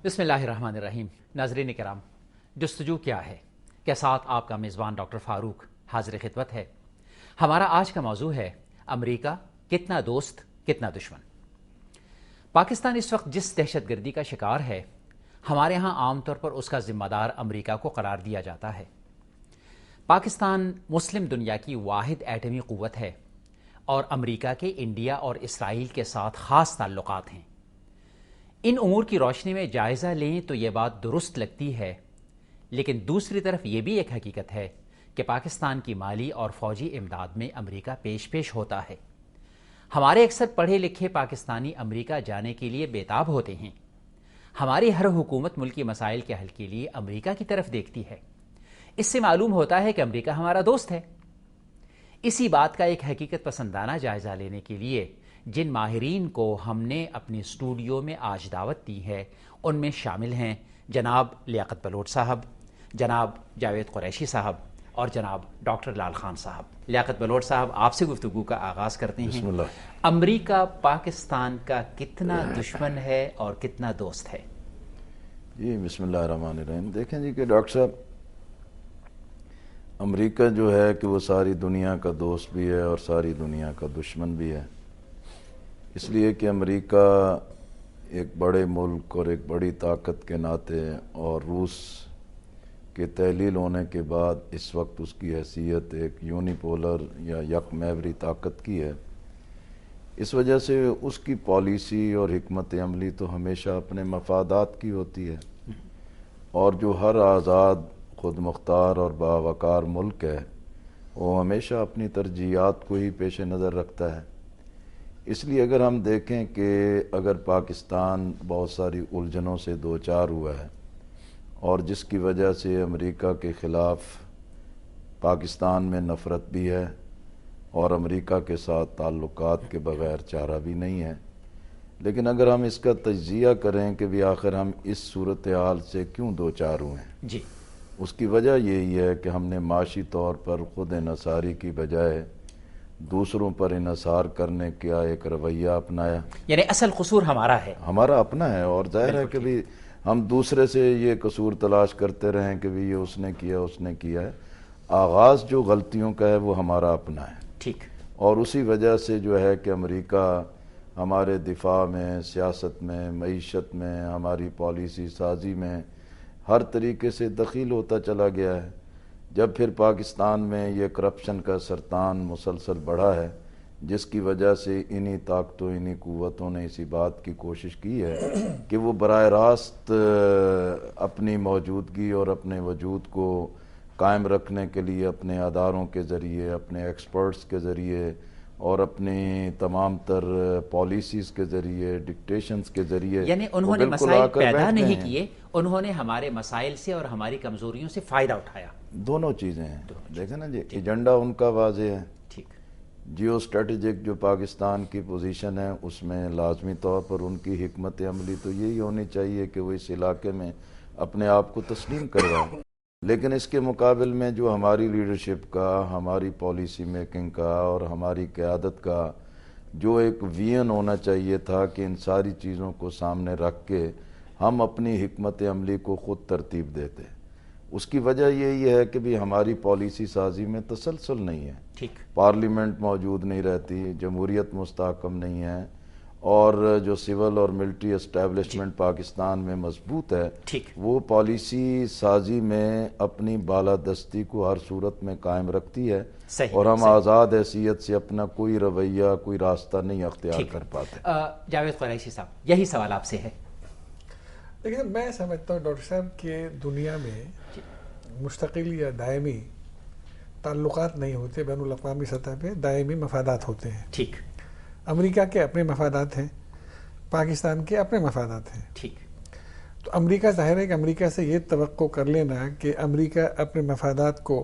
بسم اللہ الرحمن الرحیم. ناظرین کرام، جستجو کیا ہے کے ساتھ آپ کا میزبان ڈاکٹر فاروق حاضر خدمت ہے. ہمارا آج کا موضوع ہے امریکہ کتنا دوست کتنا دشمن. پاکستان اس وقت جس دہشت گردی کا شکار ہے، ہمارے ہاں عام طور پر اس کا ذمہ دار امریکہ کو قرار دیا جاتا ہے. پاکستان مسلم دنیا کی واحد ایٹمی قوت ہے اور امریکہ کے انڈیا اور اسرائیل کے ساتھ خاص تعلقات ہیں. ان امور کی روشنی میں جائزہ لیں تو یہ بات درست لگتی ہے، لیکن دوسری طرف یہ بھی ایک حقیقت ہے کہ پاکستان کی مالی اور فوجی امداد میں امریکہ پیش ہوتا ہے. ہمارے اکثر پڑھے لکھے پاکستانی امریکہ جانے کے لیے بےتاب ہوتے ہیں. ہماری ہر حکومت ملکی مسائل کے حل کے لیے امریکہ کی طرف دیکھتی ہے. اس سے معلوم ہوتا ہے کہ امریکہ ہمارا دوست ہے. اسی بات کا ایک حقیقت پسندانہ جائزہ لینے کے لیے جن ماہرین کو ہم نے اپنے اسٹوڈیو میں آج دعوت دی ہے، ان میں شامل ہیں جناب لیاقت بلوچ صاحب، جناب جاوید قریشی صاحب اور جناب ڈاکٹر لال خان صاحب. لیاقت بلوچ صاحب، آپ سے گفتگو کا آغاز کرتے ہیں. بسم اللہ. امریکہ پاکستان کا کتنا دشمن ہے اور کتنا دوست ہے؟ جی بسم اللہ الرحمن الرحیم. دیکھیں جی کہ ڈاکٹر صاحب، امریکہ جو ہے کہ وہ ساری دنیا کا دوست بھی ہے اور ساری دنیا کا دشمن بھی ہے. اس لیے کہ امریکہ ایک بڑے ملک اور ایک بڑی طاقت کے ناطے اور روس کے تحلیل ہونے کے بعد اس وقت اس کی حیثیت ایک یونیپولر یا یک محوری طاقت کی ہے. اس وجہ سے اس کی پالیسی اور حکمت عملی تو ہمیشہ اپنے مفادات کی ہوتی ہے، اور جو ہر آزاد خود مختار اور باوقار ملک ہے وہ ہمیشہ اپنی ترجیحات کو ہی پیش نظر رکھتا ہے. اس لیے اگر ہم دیکھیں کہ اگر پاکستان بہت ساری الجھنوں سے دوچار ہوا ہے اور جس کی وجہ سے امریکہ کے خلاف پاکستان میں نفرت بھی ہے اور امریکہ کے ساتھ تعلقات کے بغیر چارہ بھی نہیں ہے، لیکن اگر ہم اس کا تجزیہ کریں کہ بھی آخر ہم اس صورتحال سے کیوں دوچار ہوئے ہیں، جی، اس کی وجہ یہی ہے کہ ہم نے معاشی طور پر خود انحصاری کی بجائے دوسروں پر انحصار کرنے کا ایک رویہ اپنایا. یعنی اصل قصور ہمارا ہے، ہمارا اپنا ہے، اور ظاہر ہے کہ بھی ہم دوسرے سے یہ قصور تلاش کرتے رہیں کہ بھی یہ اس نے کیا اس نے کیا ہے. آغاز جو غلطیوں کا ہے وہ ہمارا اپنا ہے. ٹھیک. اور اسی وجہ سے جو ہے کہ امریکہ ہمارے دفاع میں، سیاست میں، معیشت میں، ہماری پالیسی سازی میں ہر طریقے سے دخیل ہوتا چلا گیا ہے. جب پھر پاکستان میں یہ کرپشن کا سرطان مسلسل بڑھا ہے، جس کی وجہ سے انہی طاقتوں انہی قوتوں نے اسی بات کی کوشش کی ہے کہ وہ براہ راست اپنی موجودگی اور اپنے وجود کو قائم رکھنے کے لیے اپنے اداروں کے ذریعے، اپنے ایکسپرٹس کے ذریعے اور اپنی تمام تر پالیسیز کے ذریعے، ڈکٹیشنز کے ذریعے، یعنی انہوں نے مسائل پیدا نہیں کیے، انہوں نے ہمارے مسائل سے اور ہماری کمزوریوں سے فائدہ اٹھایا. دونوں چیزیں ہیں. دیکھیں نا جی، ایجنڈا ان کا واضح ہے. ٹھیک. جیو اسٹریٹجک جو پاکستان کی پوزیشن ہے اس میں لازمی طور پر ان کی حکمت عملی تو یہی ہونی چاہیے کہ وہ اس علاقے میں اپنے آپ کو تسلیم کروائیں. لیکن اس کے مقابل میں جو ہماری لیڈرشپ کا، ہماری پالیسی میکنگ کا اور ہماری قیادت کا جو ایک ویژن ہونا چاہیے تھا کہ ان ساری چیزوں کو سامنے رکھ کے ہم اپنی حکمت عملی کو خود ترتیب دیتے، اس کی وجہ یہی ہے کہ بھی ہماری پالیسی سازی میں تسلسل نہیں ہے. ٹھیک. پارلیمنٹ موجود نہیں رہتی، جمہوریت مستحکم نہیں ہے، اور جو سول اور ملٹری اسٹیبلشمنٹ پاکستان میں مضبوط ہے، ٹھیک. وہ پالیسی سازی میں اپنی بالادستی کو ہر صورت میں قائم رکھتی ہے. صحیح. اور ہم آزاد حیثیت سے اپنا کوئی رویہ، کوئی راستہ نہیں اختیار کر پاتے. جاوید قریشی صاحب، یہی سوال آپ سے ہے. لیکن میں سمجھتا ہوں ڈاکٹر صاحب کہ دنیا میں مستقل یا دائمی تعلقات نہیں ہوتے، بین الاقوامی سطح پہ دائمی مفادات ہوتے ہیں. ٹھیک. امریکہ کے اپنے مفادات ہیں، پاکستان کے اپنے مفادات ہیں. ٹھیک. تو امریکہ ظاہر ہے کہ امریکہ سے یہ توقع کر لینا کہ امریکہ اپنے مفادات کو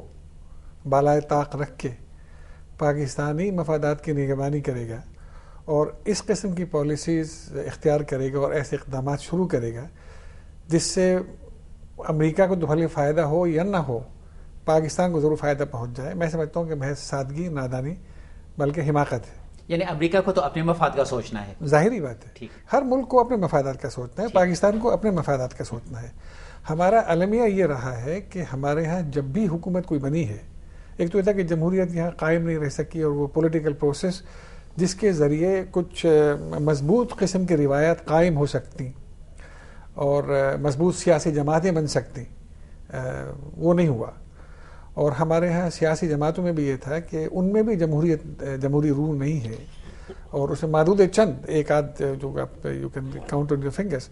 بالائے طاق رکھ کے پاکستانی مفادات کی نگرانی کرے گا اور اس قسم کی پالیسیز اختیار کرے گا اور ایسے اقدامات شروع کرے گا جس سے امریکہ کو تو بھلے فائدہ ہو یا نہ ہو، پاکستان کو ضرور فائدہ پہنچ جائے، میں سمجھتا ہوں کہ محض سادگی، نادانی بلکہ حماقت ہے. یعنی امریکہ کو تو اپنے مفاد کا سوچنا ہے. ظاہری بات ہے, ٹھیک. ہر ملک کو اپنے مفادات کا سوچنا ہے, پاکستان کو اپنے مفادات کا سوچنا ہے. ہمارا المیہ یہ رہا ہے کہ ہمارے ہاں جب بھی حکومت کوئی بنی ہے, ایک تو یہ تھا کہ جمہوریت یہاں قائم نہیں رہ سکی, اور وہ پولیٹیکل پروسیس جس کے ذریعے کچھ مضبوط قسم کی روایات قائم ہو سکتی اور مضبوط سیاسی جماعتیں بن سکتی, وہ نہیں ہوا. اور ہمارے ہاں سیاسی جماعتوں میں بھی یہ تھا کہ ان میں بھی جمہوری رول نہیں ہے, اور اس میں محدود چند ایک آدھ جو you can count on your fingers.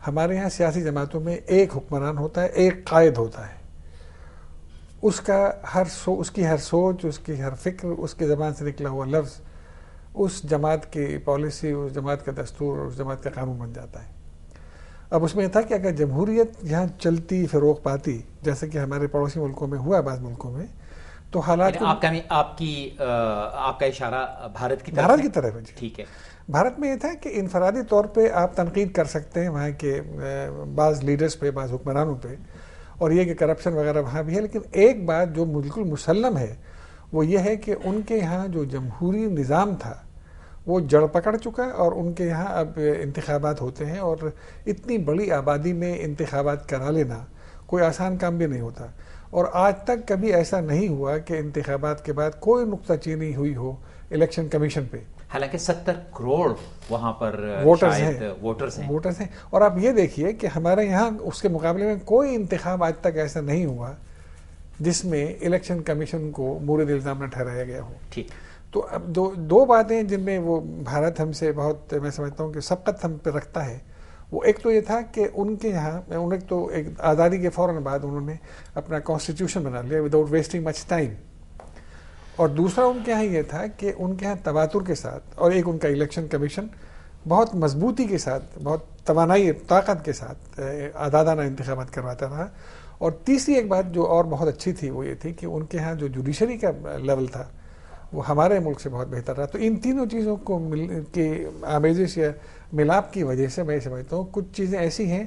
ہمارے ہاں سیاسی جماعتوں میں ایک حکمران ہوتا ہے, ایک قائد ہوتا ہے, اس کی ہر سوچ, اس کی ہر فکر, اس کی زبان سے نکلا ہوا لفظ اس جماعت کی پالیسی, اس جماعت کا دستور اور اس جماعت کا قانون بن جاتا ہے. اب اس میں یہ تھا کہ اگر جمہوریت یہاں چلتی فروغ پاتی جیسے کہ ہمارے پڑوسی ملکوں میں ہوا, بعض ملکوں میں, تو حالات آپ کا اشارہ بھارت کی طرف ہے. ٹھیک ہے. بھارت میں یہ تھا کہ انفرادی طور پہ آپ تنقید کر سکتے ہیں وہاں کے بعض لیڈرز پہ, بعض حکمرانوں پہ, اور یہ کہ کرپشن وغیرہ وہاں بھی ہے, لیکن ایک بات جو بالکل مسلم ہے وہ یہ ہے کہ ان کے یہاں جو جمہوری نظام تھا وہ جڑ پکڑ چکا, اور ان کے یہاں اب انتخابات ہوتے ہیں, اور اتنی بڑی آبادی میں انتخابات کرا لینا کوئی آسان کام بھی نہیں ہوتا. اور آج تک کبھی ایسا نہیں ہوا کہ انتخابات کے بعد کوئی نکتہ چینی ہوئی ہو الیکشن کمیشن پہ, حالانکہ 70 کروڑ وہاں پر ووٹرز ہیں. اور آپ یہ دیکھیے کہ ہمارے یہاں اس کے مقابلے میں کوئی انتخاب آج تک ایسا نہیں ہوا جس میں الیکشن کمیشن کو مورد الزام نہ ٹھہرایا گیا ہو. ٹھیک. تو اب دو باتیں جن میں وہ بھارت ہم سے بہت, میں سمجھتا ہوں کہ سبقت ہم پہ رکھتا ہے. وہ ایک تو یہ تھا کہ ان کے یہاں ایک تو آزادی کے فوراً بعد انہوں نے اپنا کانسٹیٹیوشن بنا لیا وداؤٹ ویسٹنگ مچ ٹائم, اور دوسرا ان کے یہاں یہ تھا کہ ان کے یہاں تواتر کے ساتھ, اور ایک ان کا الیکشن کمیشن بہت مضبوطی کے ساتھ, بہت توانائی طاقت کے ساتھ آزادانہ انتخابات کرواتا رہا. اور تیسری ایک بات جو اور بہت اچھی تھی وہ یہ تھی کہ ان کے یہاں جو جوڈیشری کا لیول تھا وہ ہمارے ملک سے بہت بہتر رہا. تو ان تینوں چیزوں کو کی آمیزش یا ملاپ کی وجہ سے میں سمجھتا ہوں کچھ چیزیں ایسی ہیں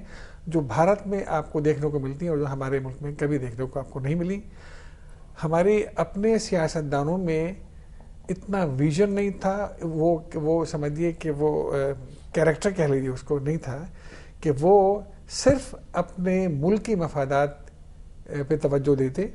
جو بھارت میں آپ کو دیکھنے کو ملتی ہیں اور جو ہمارے ملک میں کبھی دیکھنے کو آپ کو نہیں ملی. ہمارے اپنے سیاستدانوں میں اتنا ویژن نہیں تھا, وہ سمجھیے کہ وہ کیریکٹر کہہ لیجیے اس کو, نہیں تھا کہ وہ صرف اپنے ملکی مفادات پہ توجہ دیتے.